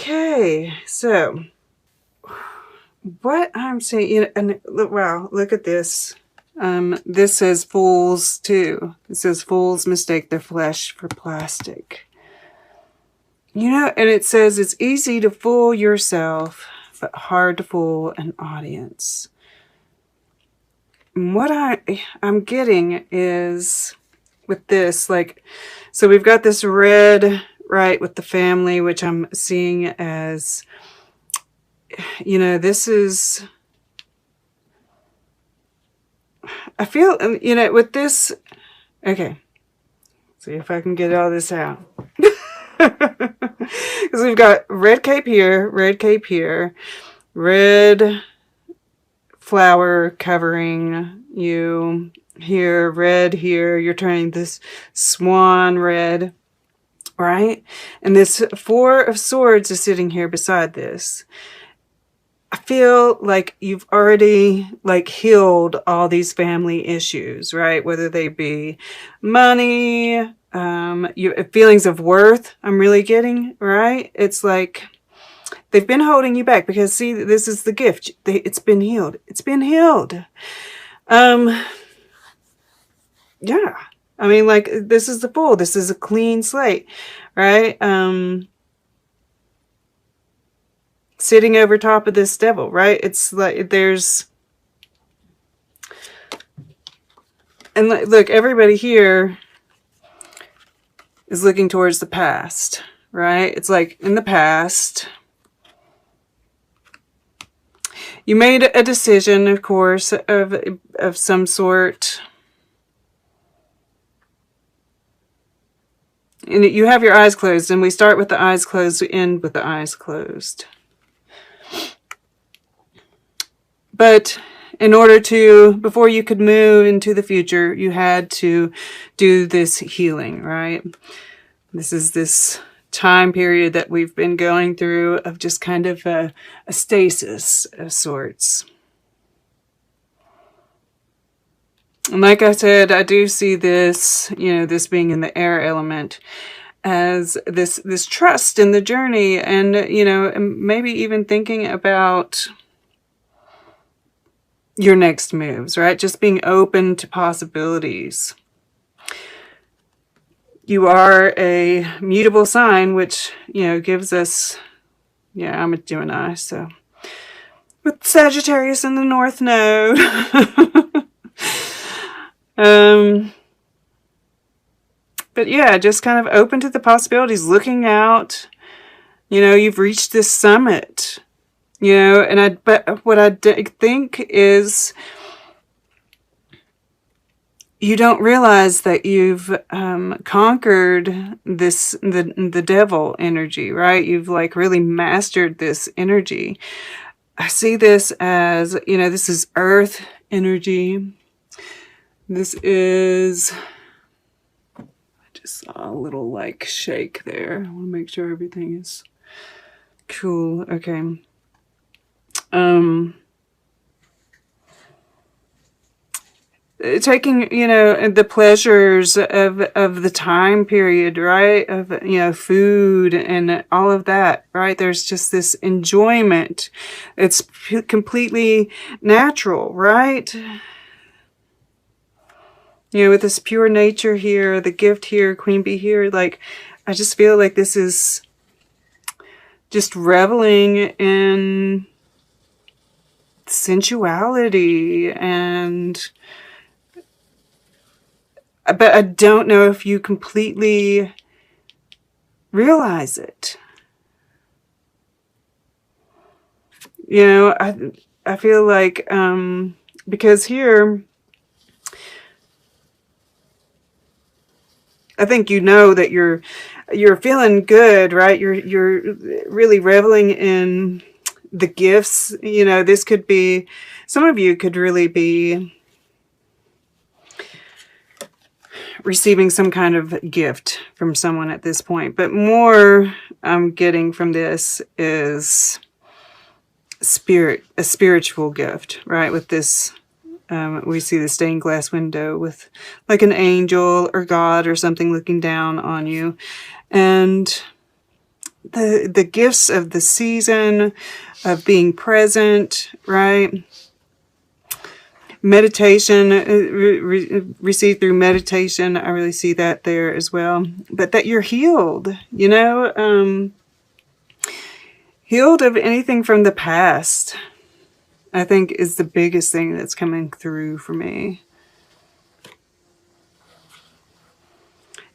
Okay, so what I'm saying, you know, and wow, look at this. This says fools too. It says fools mistake their flesh for plastic. You know, and it says it's easy to fool yourself, but hard to fool an audience. And what I'm getting is with this, like, so we've got this red, right, with the family, which I'm seeing as, you know, this is, I feel, you know, with this, okay, see if I can get all this out. Because we've got red cape here, red flower covering you here, red here. You're turning this swan red, right? And this Four of Swords is sitting here beside this. I feel like you've already like healed all these family issues, right? Whether they be money, feelings of worth, I'm really getting, right? It's like they've been holding you back because, see, this is the gift. It's been healed. It's been healed. Yeah. I mean, like, this is the Fool. This is a clean slate, right? Sitting over top of this devil, right? It's like there's... And look, everybody here is looking towards the past, right? It's like in the past, you made a decision, of course, of some sort. And you have your eyes closed, and we start with the eyes closed, we end with the eyes closed. But in order to, before you could move into the future, you had to do this healing, right? This is this time period that we've been going through of just kind of a stasis of sorts. And like I said, I do see this, you know, this being in the air element as this trust in the journey, and, you know, maybe even thinking about your next moves, right? Just being open to possibilities. You are a mutable sign, which, you know, gives us, yeah, I'm a Gemini, so with Sagittarius in the North Node. But yeah, just kind of open to the possibilities, looking out. You know, you've reached this summit. You know, and but what I think is you don't realize that you've conquered this, the devil energy, right? You've like really mastered this energy. I see this as, you know, this is earth energy. This is, I just saw a little like shake there. I want to make sure everything is cool. Okay. Taking, you know, the pleasures of the time period, right? Of, you know, food and all of that, right? There's just this enjoyment. It's completely natural, right? You know, with this pure nature here, the gift here, Queen Bee here, like, I just feel like this is just reveling in sensuality, and but I don't know if you completely realize it. You know, I feel like because here I think you know that you're feeling good, right? You're really reveling in the gifts. You know, this could be, some of you could really be receiving some kind of gift from someone at this point. But more I'm getting from this is a spiritual gift, right? With this, we see the stained glass window with like an angel or God or something looking down on you. And the gifts of the season, of being present, right? Meditation, received through meditation. I really see that there as well. But that you're healed, you know, healed of anything from the past, I think is the biggest thing that's coming through for me.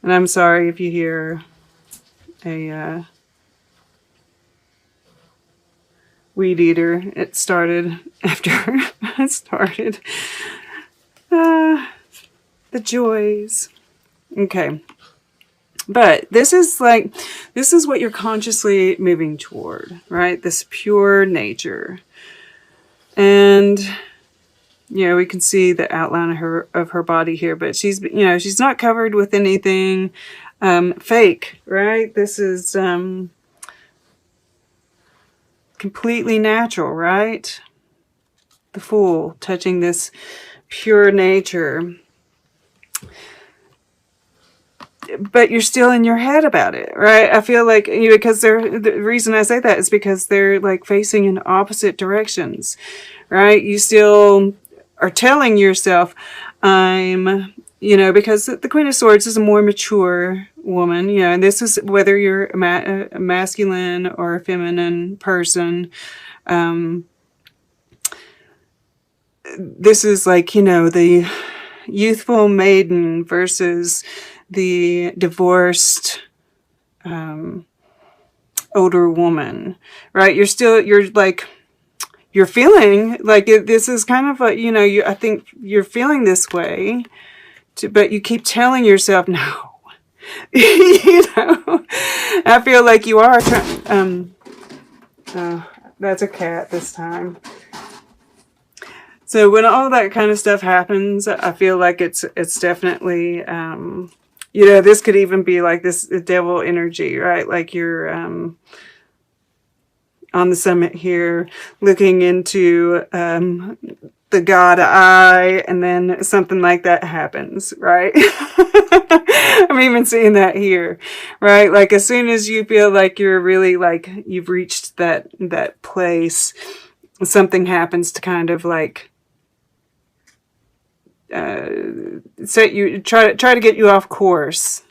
And I'm sorry if you hear a weed eater. It started after I started. The joys. Okay. But this is what you're consciously moving toward, right? This pure nature. And, you know, we can see the outline of her body here, but she's, you know, she's not covered with anything fake, right? This is completely natural, right? The Fool touching this pure nature. But you're still in your head about it, right? I feel like, you know, because the reason I say that is because they're like facing in opposite directions, right? You still are telling yourself, I'm, you know, because the Queen of Swords is a more mature woman, you know, and this is whether you're a masculine or a feminine person. This is like, you know, the youthful maiden versus the divorced older woman, right? You're feeling like this is kind of a, you know, I think you're feeling this way, but you keep telling yourself, no. You know, I feel like you are trying, that's a cat this time. So when all that kind of stuff happens, I feel like it's definitely, you know, this could even be like this devil energy, right? Like you're on the summit here looking into the God eye, and then something like that happens, right? I'm even seeing that here, right? Like as soon as you feel like you're really like you've reached that place, something happens to kind of like set you, try to get you off course.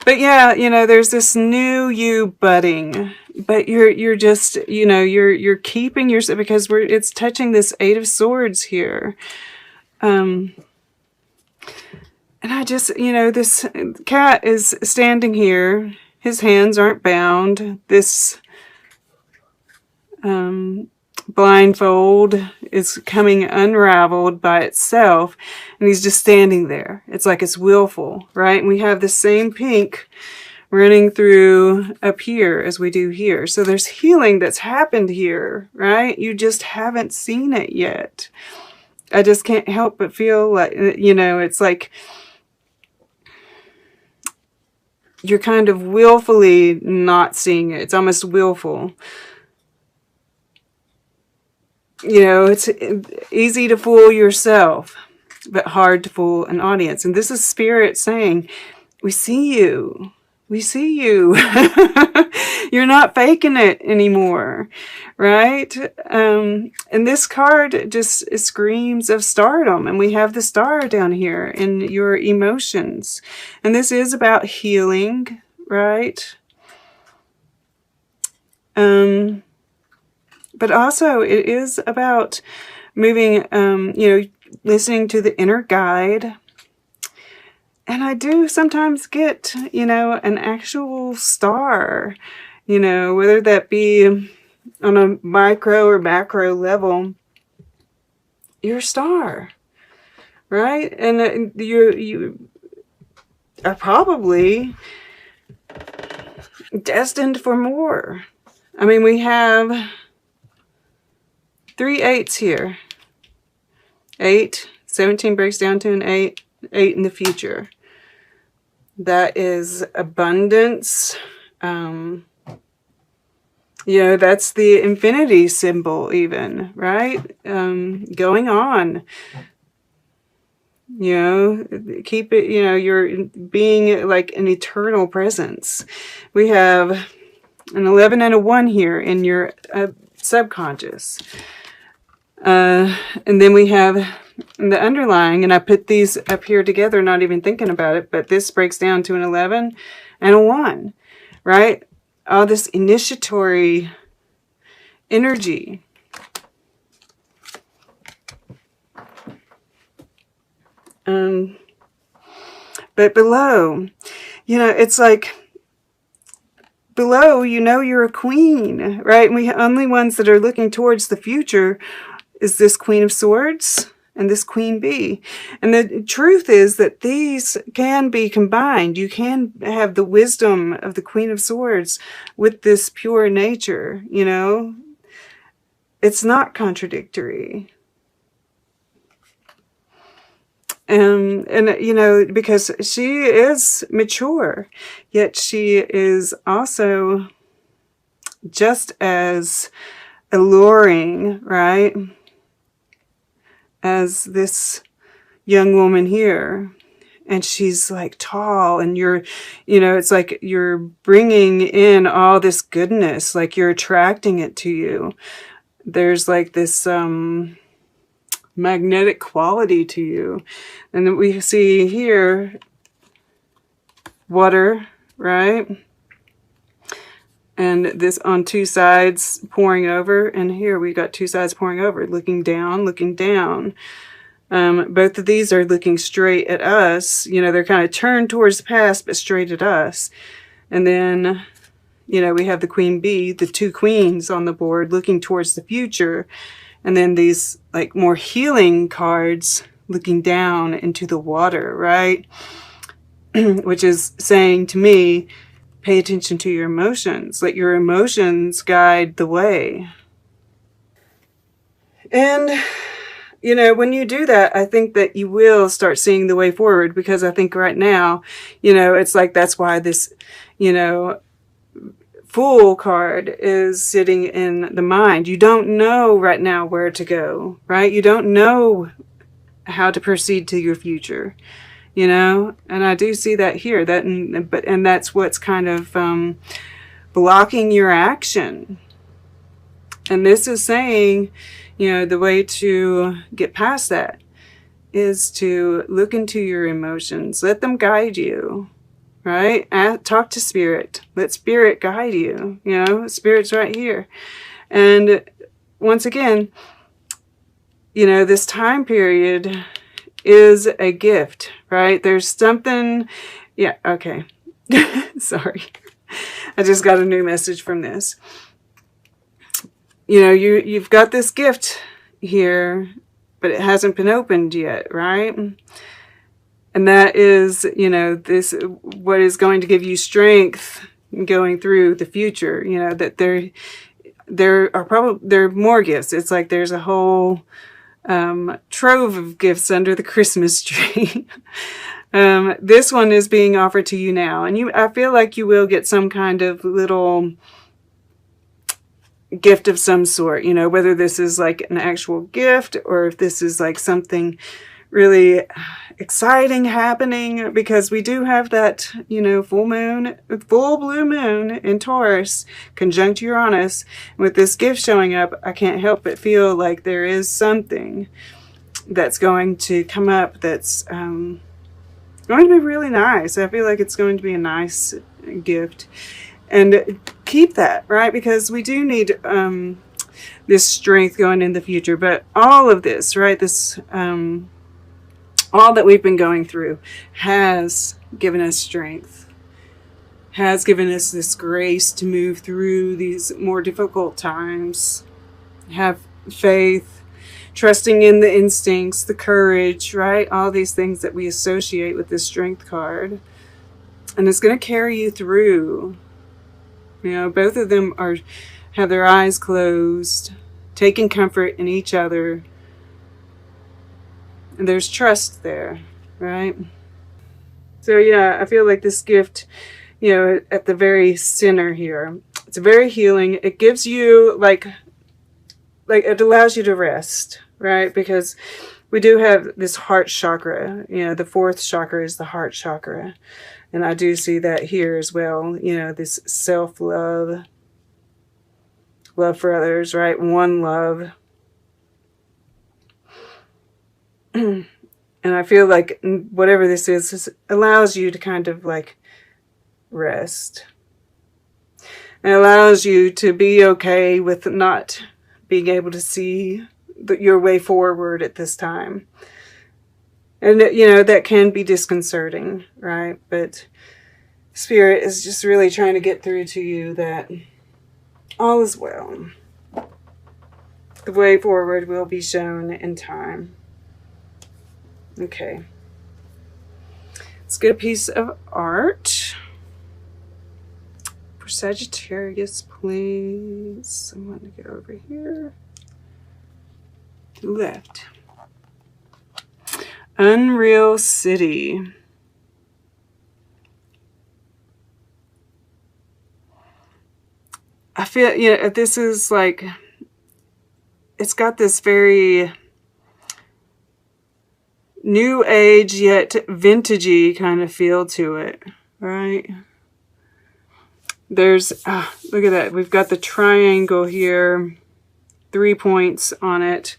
But yeah, you know, there's this new you budding, but you're just, you know, you're keeping yourself, because it's touching this Eight of Swords here. And I just, you know, this cat is standing here. His hands aren't bound. This blindfold is coming unraveled by itself, and he's just standing there. It's like it's willful, right? And we have the same pink running through up here as we do here. So there's healing that's happened here, right? You just haven't seen it yet. I just can't help but feel like, you know, it's like you're kind of willfully not seeing it. It's almost willful. You know, it's easy to fool yourself, but hard to fool an audience. And this is Spirit saying, we see you. We see you. You're not faking it anymore, right? And this card just screams of stardom. And we have the star down here in your emotions. And this is about healing, right? But also it is about moving, you know, listening to the inner guide. And I do sometimes get, you know, an actual star, you know, whether that be on a micro or macro level, you're a star, right? And you are probably destined for more. I mean, we have 3 8s here. 8, 17 breaks down to an 8, 8 in the future. That is abundance. You know, that's the infinity symbol even, right? Going on. You know, keep it, you know, you're being like an eternal presence. We have an 11 and a 1 here in your subconscious. And then we have the underlying, and I put these up here together, not even thinking about it, but this breaks down to an 11 and a 1, right? All this initiatory energy. But below, you know, it's like below, you know, you're a queen, right? And we only ones that are looking towards the future is this Queen of Swords and this Queen Bee. And the truth is that these can be combined. You can have the wisdom of the Queen of Swords with this pure nature, you know. It's not contradictory. And you know, because she is mature, yet she is also just as alluring, right, as this young woman here. And she's like tall, and you're, you know, it's like you're bringing in all this goodness, like you're attracting it to you. There's like this magnetic quality to you. And then we see here water, right? And this on two sides pouring over, and here we got two sides pouring over, looking down, looking down. Both of these are looking straight at us. You know, they're kind of turned towards the past, but straight at us. And then, you know, we have the Queen Bee, the two queens on the board looking towards the future. And then these like more healing cards looking down into the water, right? Which is saying to me, pay attention to your emotions. Let your emotions guide the way. And, you know, when you do that, I think that you will start seeing the way forward, because I think right now, you know, it's like that's why this, you know, Fool card is sitting in the mind. You don't know right now where to go, right? You don't know how to proceed to your future, you know? And I do see that here, and that's what's kind of blocking your action. And this is saying, you know, the way to get past that is to look into your emotions. Let them guide you. Right? Talk to Spirit. Let Spirit guide you. You know, Spirit's right here. And once again, you know, this time period is a gift, right? There's something, yeah, okay. Sorry. I just got a new message from this. You know, you've got this gift here, but it hasn't been opened yet, right? And that is, you know, this, what is going to give you strength going through the future, you know, that there are more gifts. It's like there's a whole trove of gifts under the Christmas tree. This one is being offered to you now. And I feel like you will get some kind of little gift of some sort, you know, whether this is like an actual gift or if this is like something really exciting happening, because we do have that, you know, full blue moon in Taurus conjunct Uranus. With this gift showing up, I can't help but feel like there is something that's going to come up that's going to be really nice. I feel like it's going to be a nice gift. And keep that, right? Because we do need this strength going in the future. But all of this, right, this all that we've been going through has given us strength, has given us this grace to move through these more difficult times. Have faith, trusting in the instincts, the courage, right? All these things that we associate with this strength card. And it's going to carry you through. You know, both of them have their eyes closed, taking comfort in each other. And there's trust there, right? So yeah, I feel like this gift, you know, at the very center here, it's very healing. It gives you like it allows you to rest, right? Because we do have this heart chakra. You know, the fourth chakra is the heart chakra. And I do see that here as well. You know, this self-love, love for others, right? One love. And I feel like whatever this is allows you to kind of like rest. And allows you to be okay with not being able to see your way forward at this time. And, you know, that can be disconcerting, right? But Spirit is just really trying to get through to you that all is well. The way forward will be shown in time. Okay. Let's get a piece of art for Sagittarius, please. I'm going to go over here to the left. Unreal City. I feel, you know, this is like, it's got this very new age yet vintagey kind of feel to it, right? There's, look at that. We've got the triangle here, 3 points on it.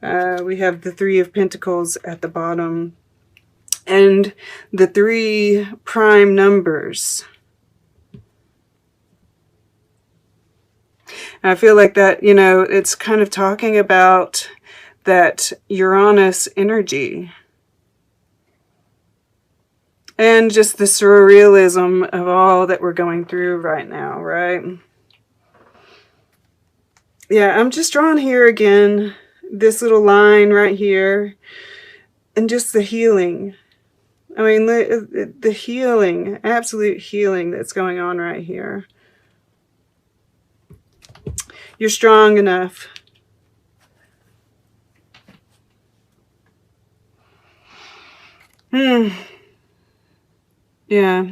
We have the 3 of Pentacles at the bottom and the 3 prime numbers. And I feel like that, you know, it's kind of talking about that Uranus energy. And just the surrealism of all that we're going through right now, right? Yeah, I'm just drawing here again, this little line right here, and just the healing. I mean, the healing, absolute healing that's going on right here. You're strong enough. Yeah.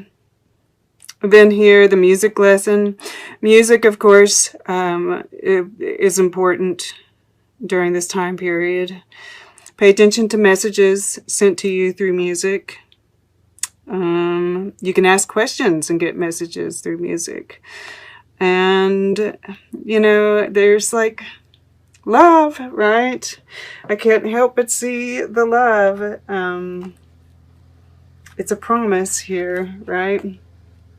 Then here, the music lesson. Music, of course, is important during this time period. Pay attention to messages sent to you through music. You can ask questions and get messages through music. And, you know, there's like love, right? I can't help but see the love. It's a promise here, right?